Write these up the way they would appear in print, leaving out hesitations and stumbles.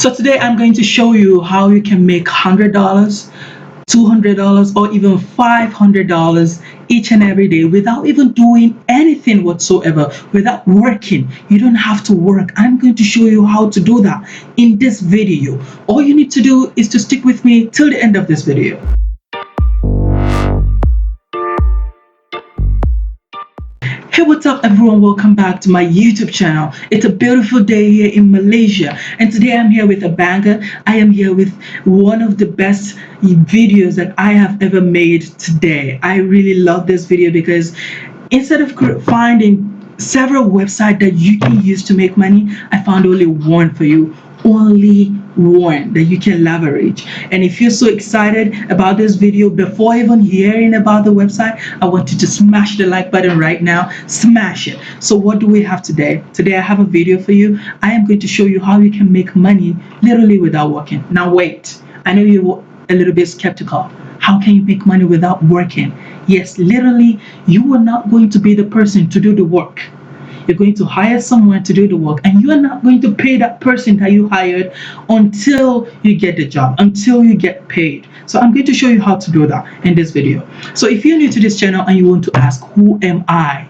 So today I'm going to show you how you can make $100, $200, or even $500 each and every day without even doing anything whatsoever, without working. You don't have to work. I'm going to show you how to do that in this video. All you need to do is to stick with me till the end of this video. Hey, what's up everyone? Welcome back to my YouTube channel. It's a beautiful day here in Malaysia, and today I'm here with a banger. I am here with one of the best videos that I have ever made today. I really love this video because instead of finding several websites that you can use to make money, I found only one for you. Only one that you can leverage. And if you're so excited about this video, before even hearing about the website, I want you to smash the like button right now. Smash it. So what do we have today? Today I have a video for you. I am going to show you how you can make money literally without working. Now wait, I know you're a little bit skeptical. How can you make money without working? Yes, literally, you are not going to be the person to do the work. You're going to hire someone to do the work, and you are not going to pay that person that you hired until you get the job, until you get paid. So I'm going to show you how to do that in this video. So if you're new to this channel and you want to ask, who am I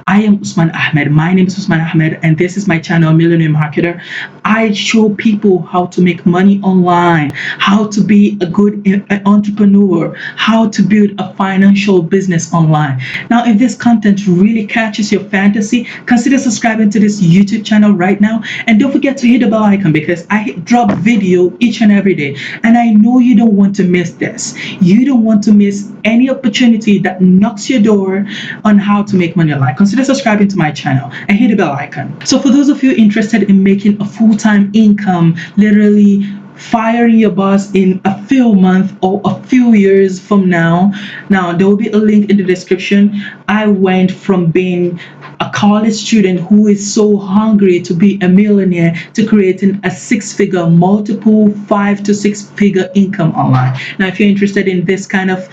am Usman Ahmed. My name is Usman Ahmed, and this is my channel, Millionaire Marketer. I show people how to make money online, how to be a good entrepreneur, how to build a financial business online. Now, if this content really catches your fantasy, consider subscribing to this YouTube channel right now, and don't forget to hit the bell icon because I drop video each and every day, and I know you don't want to miss this. You don't want to miss any opportunity that knocks your door on how to make money online. Consider subscribing to my channel and hit the bell icon. So for those of you interested in making a full-time income, literally firing your boss in a few months or a few years from now, there will be a link in the description. I went from being a college student who is so hungry to be a millionaire to creating a six-figure, multiple 5 to 6 figure income online. Now, if you're interested in this kind of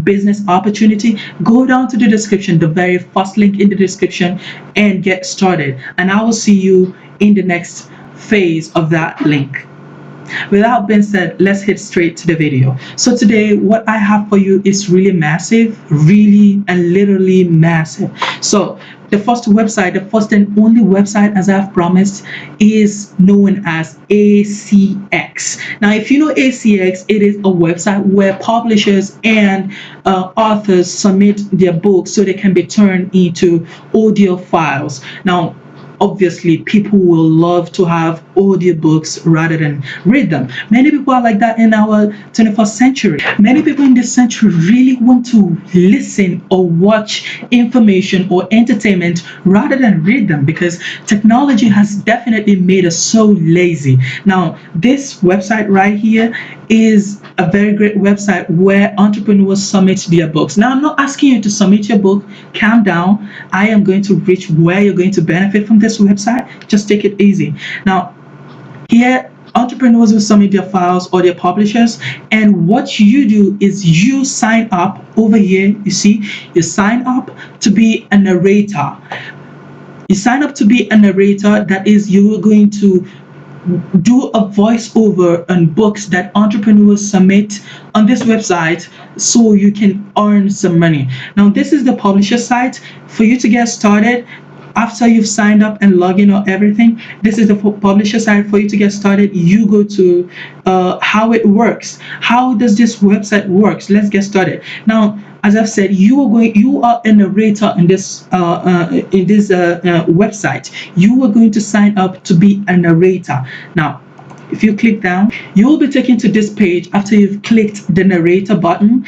business opportunity, go down to the description, the very first link in the description, and get started. And I will see you in the next phase of that link. Without being said, let's hit straight to the video. So today, what I have for you is really massive, really and literally massive. So the first website, the first and only website, as I've promised, is known as ACX. Now, if you know ACX, it is a website where publishers and authors submit their books so they can be turned into audio files. Now, obviously, people will love to have audiobooks rather than read them. Many people are like that in our 21st century. Many people in this century really want to listen or watch information or entertainment rather than read them because technology has definitely made us so lazy. Now, this website right here is a very great website where entrepreneurs submit their books. Now, I'm not asking you to submit your book. Calm down. I am going to reach where you're going to benefit from this website. Just take it easy. Now, here, entrepreneurs will submit their files or their publishers, and what you do is you sign up over here. You see, you sign up to be a narrator. You sign up to be a narrator. That is, you are going to do a voiceover on books that entrepreneurs submit on this website so you can earn some money. Now, this is the publisher site. For you to get started, after you've signed up and log in or everything, this is the publisher site. For you to get started, you go to how it works. How does this website works? Let's get started. Now, as I've said, you are a narrator in this website. You are going to sign up to be a narrator. Now, if you click down, you will be taken to this page after you've clicked the narrator button.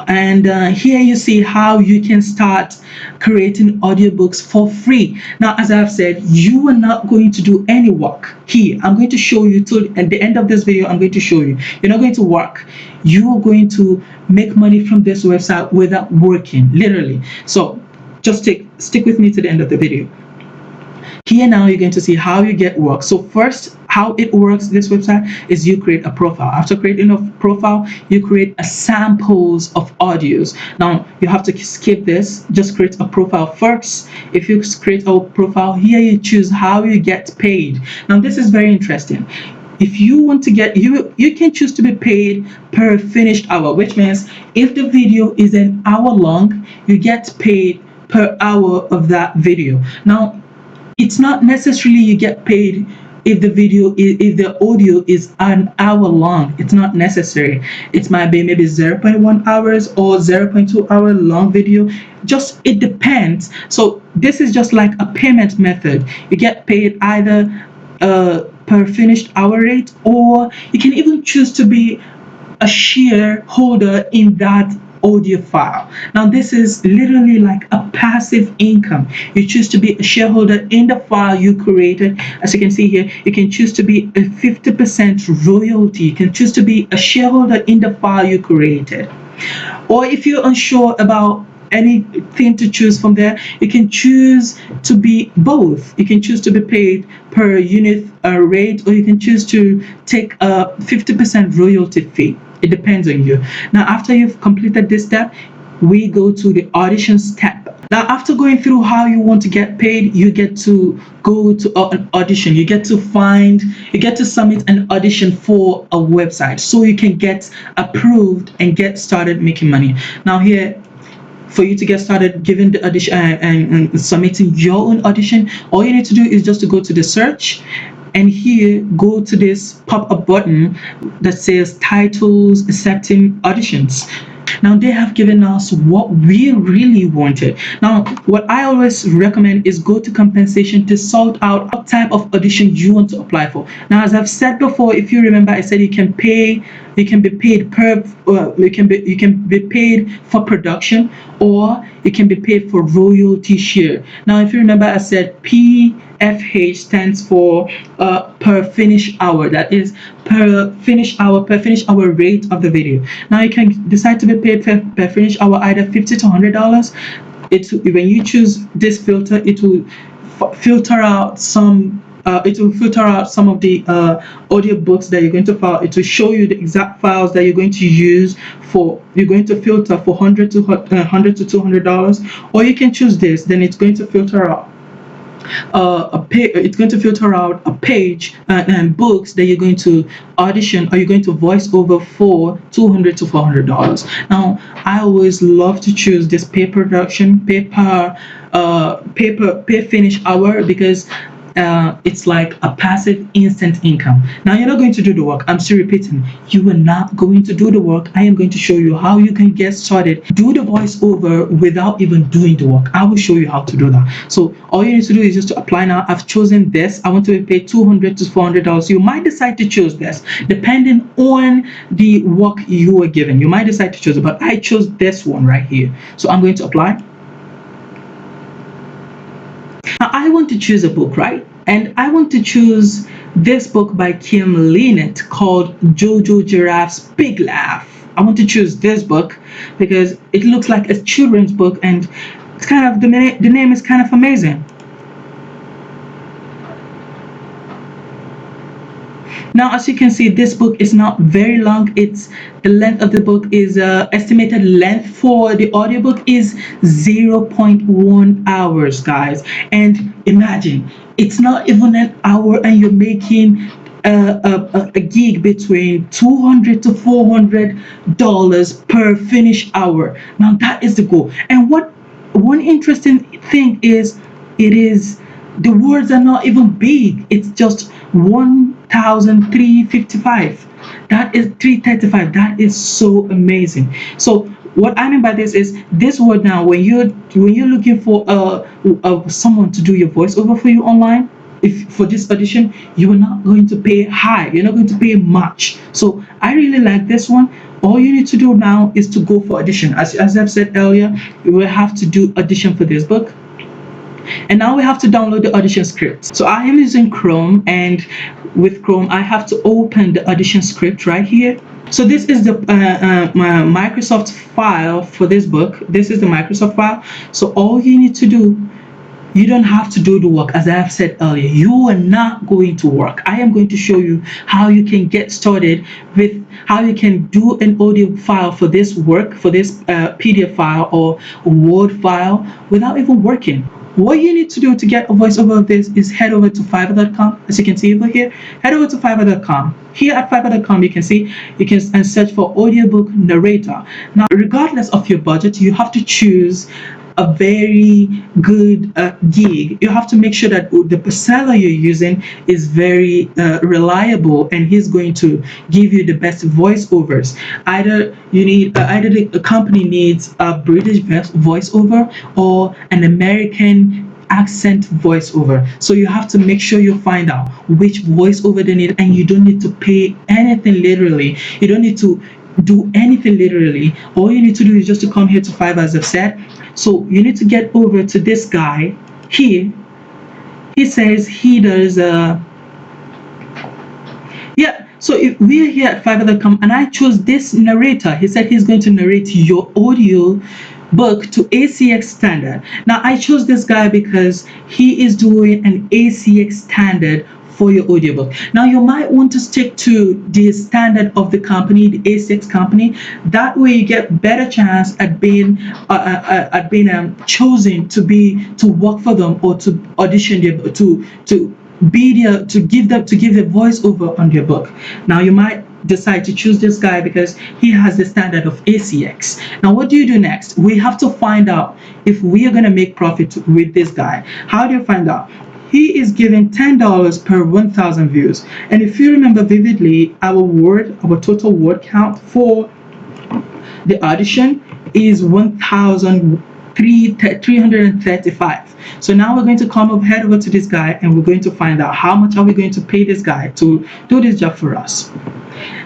And here you see how you can start creating audiobooks for free. Now, as I've said, you are not going to do any work here. I'm going to show you at the end of this video. I'm going to show you. You're not going to work. You are going to make money from this website without working, literally. So just stick with me to the end of the video. Here now you're going to see how you get work. So first, how it works, this website, is you create a profile. After creating a profile, you create a samples of audios. Now you have to skip this, just create a profile first. If you create a profile, here you choose how you get paid. Now this is very interesting. If you want to get, you can choose to be paid per finished hour, which means if the video is an hour long, you get paid per hour of that video. Now, it's not necessarily you get paid if the if the audio is an hour long. It's not necessary. It might be maybe zero point 0.1 hours or 0.2 hour long video. Just it depends. So this is just like a payment method. You get paid either per finished hour rate, or you can even choose to be a shareholder in that audio file. Now, this is literally like a passive income. You choose to be a shareholder in the file you created. As you can see here, you can choose to be a 50% royalty. You can choose to be a shareholder in the file you created. Or if you're unsure about anything to choose from there, you can choose to be both. You can choose to be paid per unit rate, or you can choose to take a 50% royalty fee. It depends on you. Now, after you've completed this step, we go to the audition step. Now, after going through how you want to get paid, you get to go to an audition. You get to submit an audition for a website so you can get approved and get started making money. Now, here, for you to get started giving the audition and submitting your own audition, all you need to do is just to go to the search, and here go to this pop-up button that says titles accepting auditions. Now they have given us what we really wanted. Now what I always recommend is go to compensation to sort out what type of audition you want to apply for. Now, as I've said before, if you remember, I said you can be paid per you can be paid for production, or you can be paid for royalty share. Now, if you remember, I said PFH stands for per finish hour. That is per finish hour rate of the video. Now you can decide to be paid per finish hour either $50 to $100. When you choose this filter, it will filter out some. It will filter out some of the audio books that you're going to file. It will show you the exact files that you're going to use for. You're going to filter for $100 to $200, or you can choose this. Then it's going to filter out it's going to filter out a page and books that you're going to audition or you're going to voice over for $200 to $400. Now, I always love to choose this pay production, pay finish hour, because it's like a passive instant income. Now, you're not going to do the work. I'm still repeating, you are not going to do the work. I am going to show you how you can get started, do the voiceover without even doing the work. I will show you how to do that. So all you need to do is just to apply now. I've chosen this. I want to be paid $200 to $400. You might decide to choose this depending on the work you are given. You might decide to choose it, but I chose this one right here. So I'm going to apply. Now, I want to choose a book, right? And I want to choose this book by Kim Lynott called Jojo Giraffe's Big Laugh. I want to choose this book because it looks like a children's book, and it's kind of the name is kind of amazing. Now, as you can see, this book is not very long. It's the length of the book is estimated length for the audiobook is 0.1 hours, guys. And imagine it's not even an hour, and you're making a gig between $200 to $400 per finished hour. Now that is the goal. And what one interesting thing is, it is the words are not even big. It's just 1,355. That is 335. That is so amazing. So what I mean by this is this word now, when you're looking for someone to do your voiceover for you online, if for this audition, you are not going to pay high. You're not going to pay much. So I really like this one. All you need to do now is to go for audition. As I've said earlier, you will have to do audition for this book. And now we have to download the audition script. So I am using Chrome, and with Chrome I have to open the audition script right here. So this is the my Microsoft file for this book. This is the Microsoft file. So all you need to do, you don't have to do the work. As I have said earlier, you are not going to work. I am going to show you how you can get started with how you can do an audio file for this work, for this PDF file or Word file without even working. What you need to do to get a voiceover of this is head over to Fiverr.com. As you can see over here, head over to Fiverr.com. Here at Fiverr.com, you can see you can search for audiobook narrator. Now, regardless of your budget, you have to choose a very good gig. You have to make sure that the seller you're using is very reliable, and he's going to give you the best voiceovers. Either the company needs a British voiceover or an American accent voiceover. So you have to make sure you find out which voiceover they need, and you don't need to pay anything literally. You don't need to do anything literally. All you need to do is just to come here to Fiverr, as I've said. So you need to get over to this guy here. He says he does yeah. So if we're here at Fiverr.com and I chose this narrator, he said he's going to narrate your audio book to ACX standard. Now I chose this guy because he is doing an ACX standard for your audiobook. Now you might want to stick to the standard of the company, the ACX company. That way you get better chance at being chosen to work for them, or to audition their, to be there, to give the voiceover on their book. Now you might decide to choose this guy because he has the standard of ACX. Now what do you do next? We have to find out if we are going to make profit with this guy. How do you find out? He is giving $10 per 1,000 views. And if you remember vividly, our total word count for the audition is 1,335. So now we're going to head over to this guy, and we're going to find out how much are we going to pay this guy to do this job for us.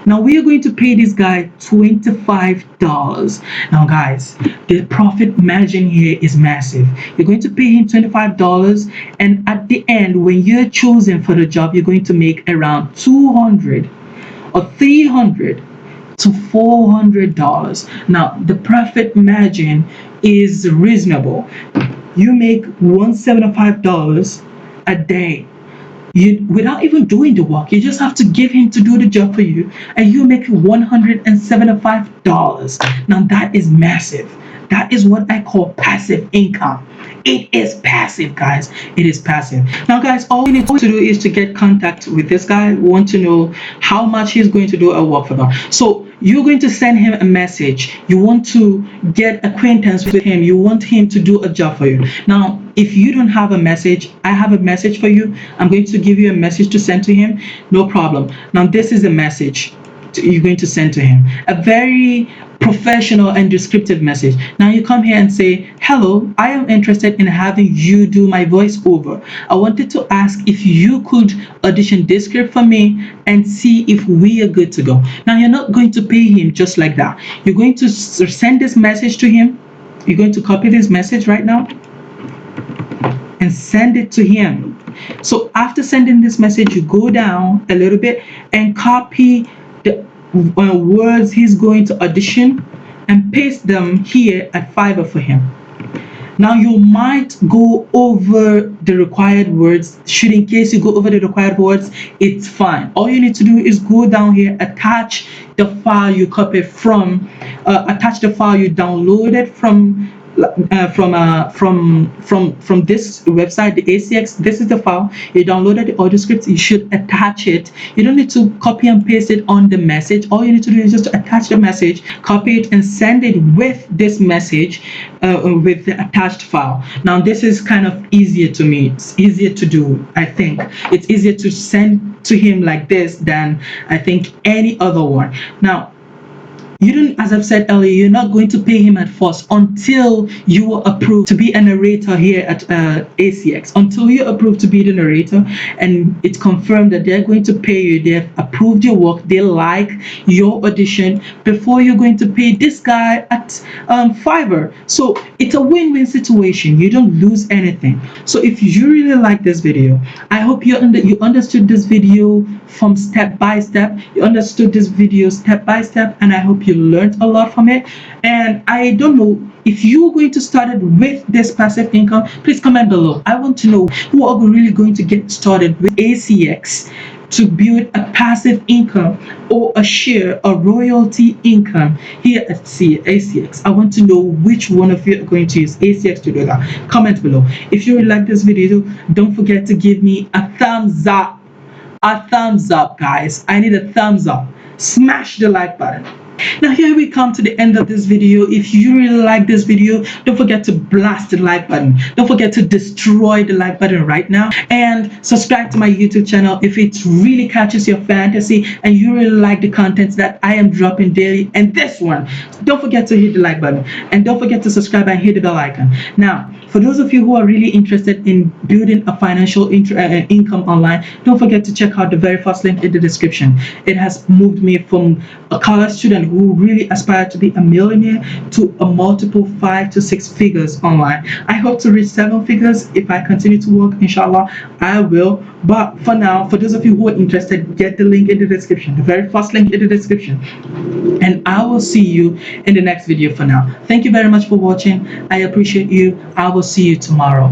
Now we are going to pay this guy $25. Now guys, the profit margin here is massive. You're going to pay him $25, and at the end, when you're chosen for the job, you're going to make around $200 or $300 to $400. Now the profit margin is reasonable. You make $175 a day. You, without even doing the work, you just have to give him to do the job for you, and you make $175. Now that is massive. That is what I call passive income. It is passive, guys. It is passive. Now guys, all you need to do is to get contact with this guy. We want to know how much he's going to do a work for them. So you're going to send him a message. You want to get acquaintance with him. You want him to do a job for you. Now if you don't have a message, I have a message for you. I'm going to give you a message to send to him. No problem. Now this is a message you're going to send to him, a very professional and descriptive message. Now you come here and say, hello, I am interested in having you do my voiceover. I wanted to ask if you could audition this script for me and see if we are good to go. Now you're not going to pay him just like that. You're going to send this message to him. You're going to copy this message right now and send it to him. So after sending this message, you go down a little bit and copy the words he's going to audition and paste them here at Fiverr for him. Now you might go over the required words. Should in case you go over the required words, it's fine. All you need to do is go down here, attach the file you copied from, attach the file you downloaded from this website, the ACX. This is the file you downloaded, the audio script. You should attach it. You don't need to copy and paste it on the message. All you need to do is just to attach the message, copy it, and send it with this message, with the attached file. Now this is kind of easier to me. It's easier to do. I think it's easier to send to him like this than I think any other one. Now you don't, as I've said earlier, you're not going to pay him at first until you are approved to be a narrator here at ACX. Until you're approved to be the narrator and it's confirmed that they're going to pay you, they've approved your work, they like your audition, before you're going to pay this guy at Fiverr. So it's a win-win situation. You don't lose anything. So if you really like this video, I hope you understood this video from step by step. You understood this video step by step, and I hope you learned a lot from it. And I don't know if you're going to start it with this passive income. Please comment below. I want to know who are really going to get started with ACX to build a passive income or a share, a royalty income here at ACX. I want to know which one of you are going to use ACX to do that. Comment below. If you like this video, don't forget to give me a thumbs up. A thumbs up, guys. I need a thumbs up. Smash the like button. Now here we come to the end of this video. If you really like this video, don't forget to blast the like button. Don't forget to destroy the like button right now, and subscribe to my YouTube channel if it really catches your fantasy and you really like the contents that I am dropping daily. And this one, don't forget to hit the like button, and don't forget to subscribe and hit the bell icon. Now, for those of you who are really interested in building a financial income online, don't forget to check out the very first link in the description. It has moved me from a college student who really aspired to be a millionaire to a multiple 5 to 6 figures online. I hope to reach 7 figures if I continue to work. Inshallah, I will. But for now, for those of you who are interested, get the link in the description, the very first link in the description. And I will see you in the next video. For now, thank you very much for watching. I appreciate you. I will see you tomorrow.